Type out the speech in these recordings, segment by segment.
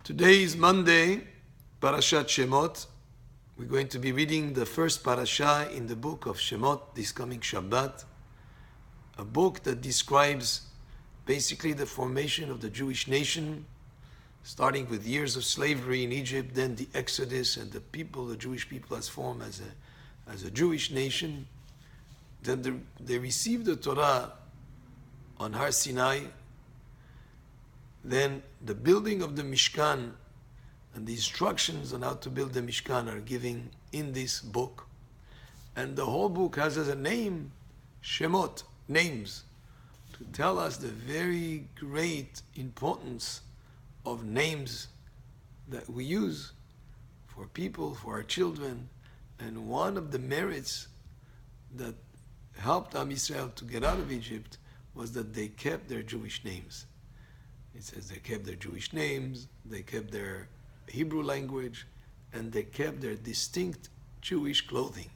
Today is Monday, Parashat Shemot. We're going to be reading the first Parashah in the book of Shemot this coming Shabbat, a book that describes basically the formation of the Jewish nation, starting with years of slavery in Egypt, then the Exodus and the Jewish people as formed as a Jewish nation. Then they received the Torah on Har Sinai. Then the building of the Mishkan and the instructions on how to build the Mishkan are given in this book. And the whole book has as a name, Shemot, names, to tell us the very great importance of names that we use for people, for our children. And one of the merits that helped Am Yisrael to get out of Egypt was that they kept their Jewish names. It says they kept their Jewish names, they kept their Hebrew language, and they kept their distinct Jewish clothing.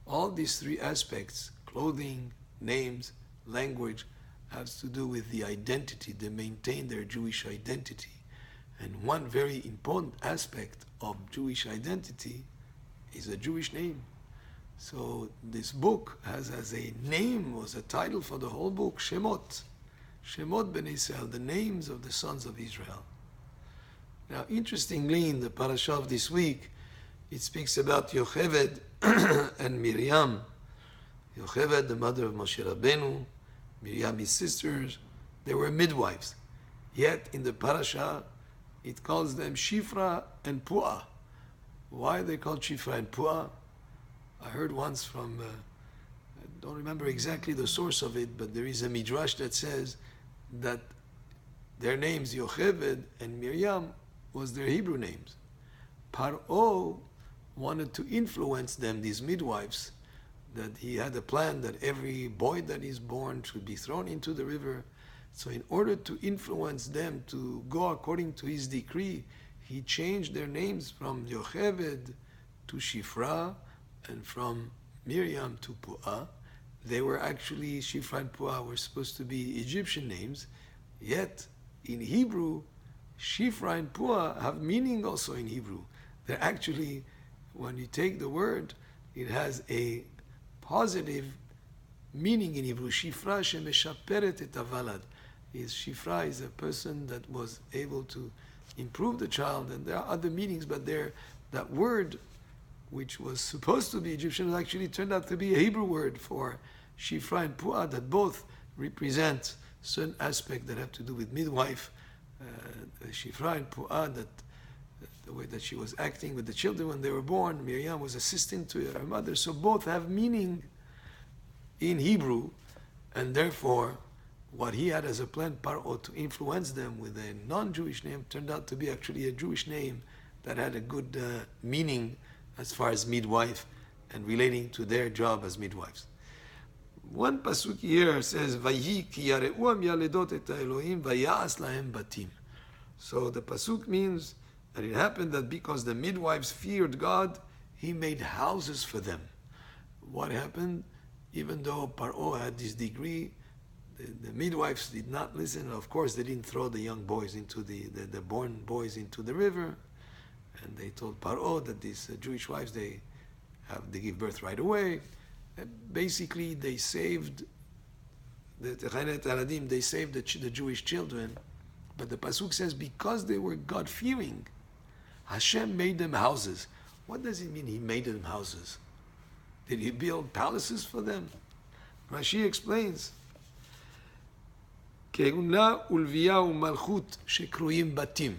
All these three aspects, clothing, names, language, has to do with the identity. They maintain their Jewish identity. And one very important aspect of Jewish identity is a Jewish name. So this book has as a name, was a title for the whole book, Shemot. Shemot ben Israel, the names of the sons of Israel. Now, interestingly, in the Parashah of this week, it speaks about Yocheved and Miriam. Yocheved, the mother of Moshe Rabbeinu, Miriam, his sisters, they were midwives. Yet, in the Parashah, it calls them Shifra and Puah. Why are they called Shifra and Puah? I heard once from, I don't remember exactly the source of it, but there is a midrash that says that their names, Yocheved and Miriam, was their Hebrew names. Paro wanted to influence them, these midwives, that he had a plan that every boy that is born should be thrown into the river. So in order to influence them to go according to his decree, he changed their names from Yocheved to Shifra and from Miriam to Puah. They were actually, Shifra and Puah were supposed to be Egyptian names, yet in Hebrew, Shifra and Puah have meaning also in Hebrew. They're actually, when you take the word, it has a positive meaning in Hebrew. Shifra shemeshaperet et havalad. Shifra is a person that was able to improve the child, and there are other meanings, but that word, which was supposed to be Egyptian, actually turned out to be a Hebrew word for Shifra and Puah, that both represent certain aspects that have to do with midwife. Shifra and Puah, that the way that she was acting with the children when they were born, Miriam was assisting to her mother, so both have meaning in Hebrew, and therefore what he had as a plan, Paro, to influence them with a non-Jewish name, turned out to be actually a Jewish name that had a good meaning as far as midwife and relating to their job as midwives. One pasuk here says, "Vayhi ki yare'uam yaledot et Elohim vayas lahem batim." So the pasuk means that it happened that because the midwives feared God, He made houses for them. What happened? Even though Paro had this decree, the midwives did not listen. Of course, they didn't throw the young boys into the born boys into the river. And they told Paro that these Jewish wives, they give birth right away. And basically, they saved the Jewish children. But the pasuk says because they were God-fearing, Hashem made them houses. What does it mean He made them houses? Did He build palaces for them? Rashi explains, Keuna ulviya umalchut shekruim batim.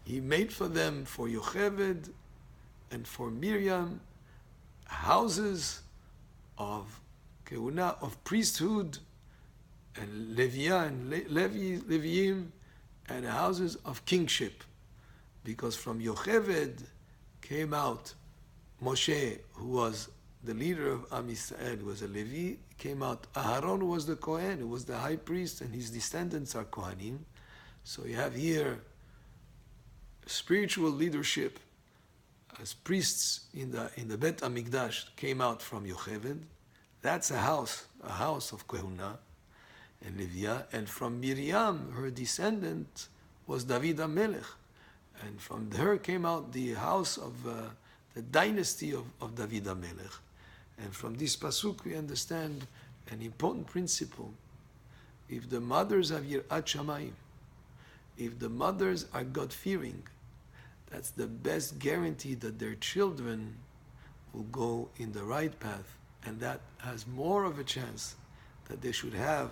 He made for them, for Yocheved and for Miriam, houses of keuna, of priesthood, and Leviah and Leviim, and houses of kingship. Because from Yocheved came out Moshe, who was the leader of Am Yisrael, who was a Levi, came out Aharon, who was the Kohen, who was the high priest, and his descendants are Kohanim. So you have here spiritual leadership as priests in the Bet Hamikdash came out from Yocheved. That's a house of Kehuna and Leviah. And from Miriam, her descendant was David HaMelech. And from her came out the house of the dynasty of David HaMelech. And from this pasuk we understand an important principle. If the mothers have Yirat Shamayim, if the mothers are God-fearing, that's the best guarantee that their children will go in the right path, and that has more of a chance that they should have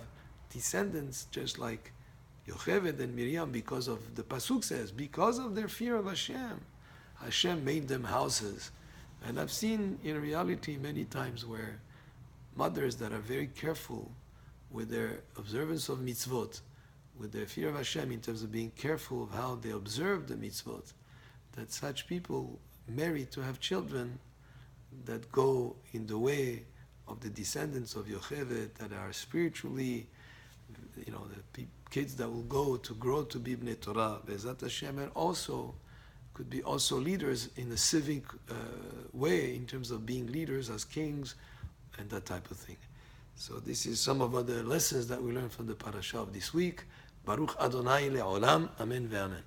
descendants just like Yocheved and Miriam, because of, the pasuk says, because of their fear of Hashem. Hashem made them houses. And I've seen in reality many times where mothers that are very careful with their observance of mitzvot, with their fear of Hashem in terms of being careful of how they observe the mitzvot, that such people marry to have children that go in the way of the descendants of Yocheved, that are spiritually, the kids that will go to grow to be Bnei Torah, Be'ezat Hashem, and also could be also leaders in a civic way in terms of being leaders as kings and that type of thing. So this is some of the lessons that we learned from the Parashah of this week. Baruch Adonai le'olam, amen ve'amen.